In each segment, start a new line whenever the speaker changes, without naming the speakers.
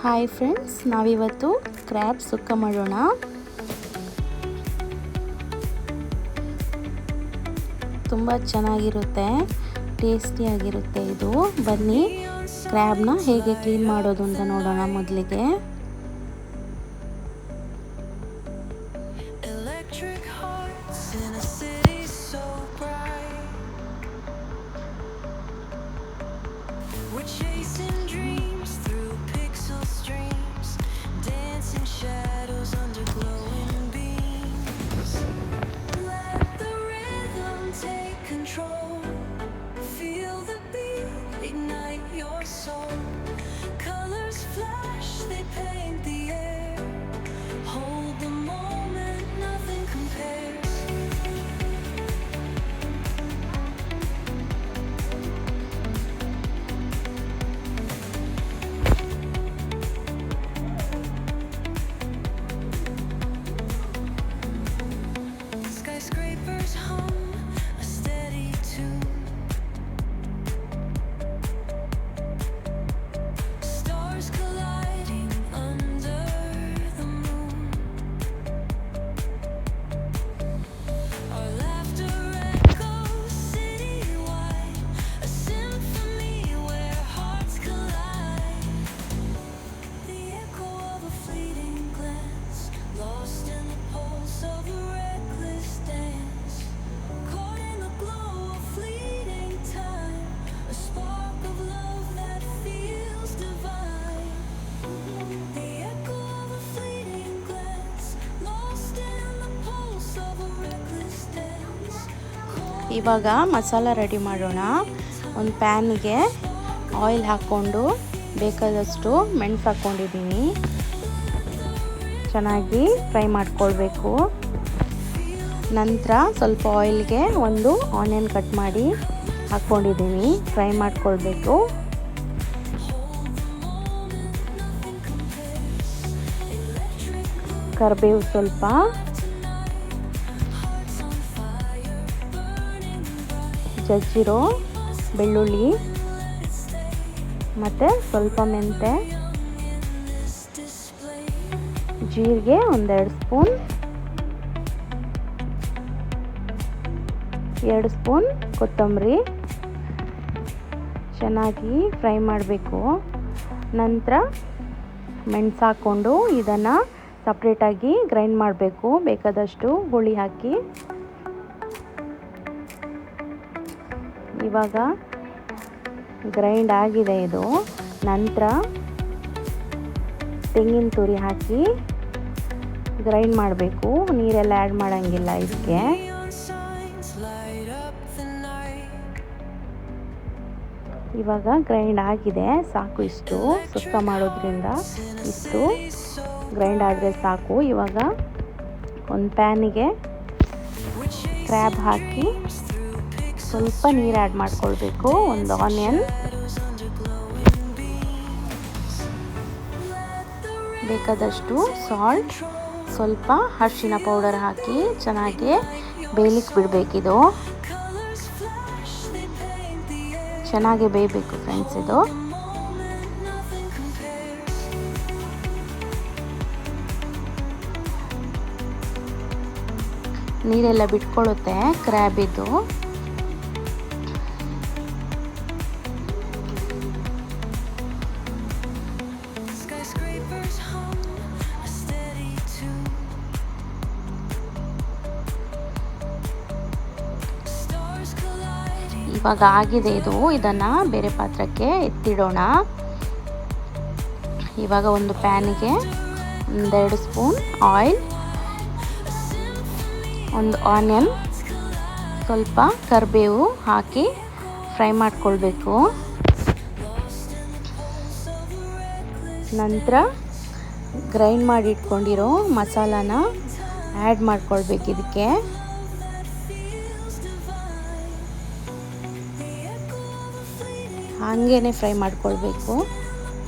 Hi friends, ನಾವಿವತ್ತು crab ಸುಕ್ಕ ಮಾಡೋಣ. ತುಂಬ ಚೆನ್ನಾಗಿರುತ್ತೆ, ಟೇಸ್ಟಿಯಾಗಿರುತ್ತೆ ಇದು. ಬನ್ನಿ ಕ್ರ್ಯಾಬ್ನ ಹೇಗೆ ಕ್ಲೀನ್ ಮಾಡೋದು ಅಂತ ನೋಡೋಣ. ಮೊದಲಿಗೆ ಇವಾಗ ಮಸಾಲ ರೆಡಿ ಮಾಡೋಣ. ಒಂದು ಪ್ಯಾನಿಗೆ ಆಯಿಲ್ ಹಾಕ್ಕೊಂಡು ಬೇಕಾದಷ್ಟು ಮೆಣಸು ಹಾಕ್ಕೊಂಡಿದ್ದೀನಿ. ಚೆನ್ನಾಗಿ ಫ್ರೈ ಮಾಡ್ಕೊಳ್ಬೇಕು. ನಂತರ ಸ್ವಲ್ಪ ಆಯಿಲ್ಗೆ ಒಂದು ಆನಿಯನ್ ಕಟ್ ಮಾಡಿ ಹಾಕ್ಕೊಂಡಿದ್ದೀನಿ. ಫ್ರೈ ಮಾಡ್ಕೊಳ್ಬೇಕು. ಕರಿಬೇವು ಸ್ವಲ್ಪ, ಜಜ್ಜಿರೋ ಬೆಳ್ಳುಳ್ಳಿ ಮತ್ತು ಸ್ವಲ್ಪ ಮೆಂತೆ, ಜೀರಿಗೆ ಒಂದೆರಡು ಸ್ಪೂನ್, 2 ಸ್ಪೂನ್ ಕೊತ್ತಂಬರಿ. ಚೆನ್ನಾಗಿ ಫ್ರೈ ಮಾಡಬೇಕು. ನಂತರ ಮೆಣಸು ಹಾಕ್ಕೊಂಡು ಇದನ್ನು ಸಪ್ರೇಟಾಗಿ ಗ್ರೈಂಡ್ ಮಾಡಬೇಕು. ಬೇಕಾದಷ್ಟು ಹುಳಿ ಹಾಕಿ. ಇವಾಗ ಗ್ರೈಂಡ್ ಆಗಿದೆ ಇದು. ನಂತರ ತೆಂಗಿನ ತುರಿ ಹಾಕಿ ಗ್ರೈಂಡ್ ಮಾಡಬೇಕು. ನೀರೆಲ್ಲ ಆ್ಯಡ್ ಮಾಡೋಂಗಿಲ್ಲ ಇದಕ್ಕೆ. ಇವಾಗ ಗ್ರೈಂಡ್ ಆಗಿದೆ, ಸಾಕು. ಇಷ್ಟು ಸುಕ್ಕ ಮಾಡೋದ್ರಿಂದ ಇಷ್ಟು ಗ್ರೈಂಡ್ ಆದರೆ ಸಾಕು. ಇವಾಗ ಒಂದು ಪ್ಯಾನಿಗೆ ಕ್ರ್ಯಾಬ್ ಹಾಕಿ ಸ್ವಲ್ಪ ನೀರು ಆ್ಯಡ್ ಮಾಡ್ಕೊಳ್ಬೇಕು. ಒಂದು ಆನಿಯನ್, ಬೇಕಾದಷ್ಟು ಸಾಲ್ಟ್, ಸ್ವಲ್ಪ ಅರಿಶಿನ ಪೌಡರ್ ಹಾಕಿ ಚೆನ್ನಾಗಿ ಬೇಯಲಿಕ್ಕೆ ಬಿಡಬೇಕಿದು. ಚೆನ್ನಾಗಿ ಬೇಯಬೇಕು ಫ್ರೆಂಡ್ಸ್ ಇದು. ನೀರೆಲ್ಲ ಬಿಟ್ಕೊಳ್ಳುತ್ತೆ ಕ್ರ್ಯಾಬ್ ಇದು. ಇವಾಗ ಆಗಿದೆ ಇದು. ಇದನ್ನು ಬೇರೆ ಪಾತ್ರಕ್ಕೆ ಎತ್ತಿಡೋಣ. ಇವಾಗ ಒಂದು ಪ್ಯಾನಿಗೆ 2 ಸ್ಪೂನ್ ಆಯಿಲ್, ಒಂದು ಆನಿಯನ್, ಸ್ವಲ್ಪ ಕರಿಬೇವು ಹಾಕಿ ಫ್ರೈ ಮಾಡ್ಕೊಳ್ಬೇಕು. ನಂತರ ಗ್ರೈಂಡ್ ಮಾಡಿ ಇಟ್ಕೊಂಡಿರೋ ಮಸಾಲಾನ ಆ್ಯಡ್ ಮಾಡ್ಕೊಳ್ಬೇಕು ಇದಕ್ಕೆ. ಹಾಗೇ ಫ್ರೈ ಮಾಡ್ಕೊಳ್ಬೇಕು.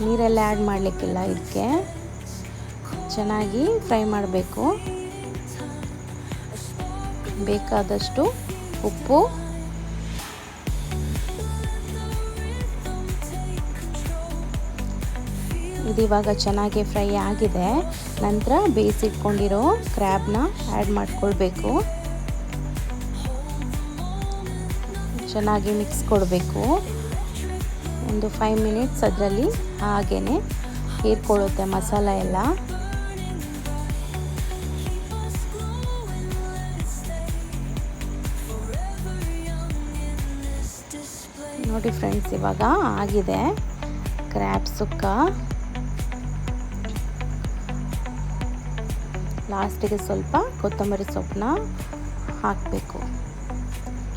ನೀರೆಲ್ಲ ಆ್ಯಡ್ ಮಾಡಲಿಕ್ಕಿಲ್ಲ ಇದಕ್ಕೆ. ಚೆನ್ನಾಗಿ ಫ್ರೈ ಮಾಡಬೇಕು. ಬೇಕಾದಷ್ಟು ಉಪ್ಪು, ಇದು ಇವಾಗ ಚೆನ್ನಾಗಿ ಫ್ರೈ ಆಗಿದೆ. ನಂತರ ಬೇಯಿಸಿಟ್ಕೊಂಡಿರೋ ಕ್ರ್ಯಾಬ್ನ ಆ್ಯಡ್ ಮಾಡ್ಕೊಳ್ಬೇಕು. ಚೆನ್ನಾಗಿ ಮಿಕ್ಸ್ ಕೊಡಬೇಕು. ಒಂದು 5 ಮಿನಿಟ್ಸ್ ಅದರಲ್ಲಿ ಹಾಗೇ ಹೀರ್ಕೊಳ್ಳುತ್ತೆ ಮಸಾಲ ಎಲ್ಲ. ನೋಡಿ ಫ್ರೆಂಡ್ಸ್, ಇವಾಗ ಆಗಿದೆ ಕ್ರ್ಯಾಬ್ ಸುಕ್ಕ. ಲಾಸ್ಟಿಗೆ ಸ್ವಲ್ಪ ಕೊತ್ತಂಬರಿ ಸೊಪ್ಪನ್ನ ಹಾಕಬೇಕು.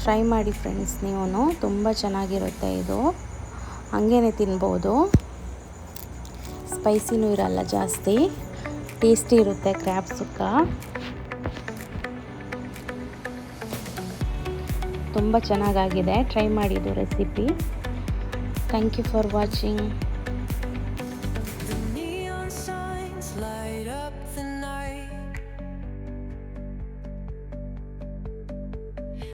ಟ್ರೈ ಮಾಡಿ ಫ್ರೆಂಡ್ಸ್, ನೀವು ತುಂಬ ಚೆನ್ನಾಗಿರುತ್ತೆ. ಇದು ಹಾಗೇ ತಿನ್ಬೋದು. ಸ್ಪೈಸಿನೂ ಇರಲ್ಲ ಜಾಸ್ತಿ, ಟೇಸ್ಟಿ ಇರುತ್ತೆ ಕ್ರ್ಯಾಬ್ ಸುಕ್ಕ. ತುಂಬ ಚೆನ್ನಾಗಾಗಿದೆ. ಟ್ರೈ ಮಾಡಿದ್ದು recipe. Thank you for watching.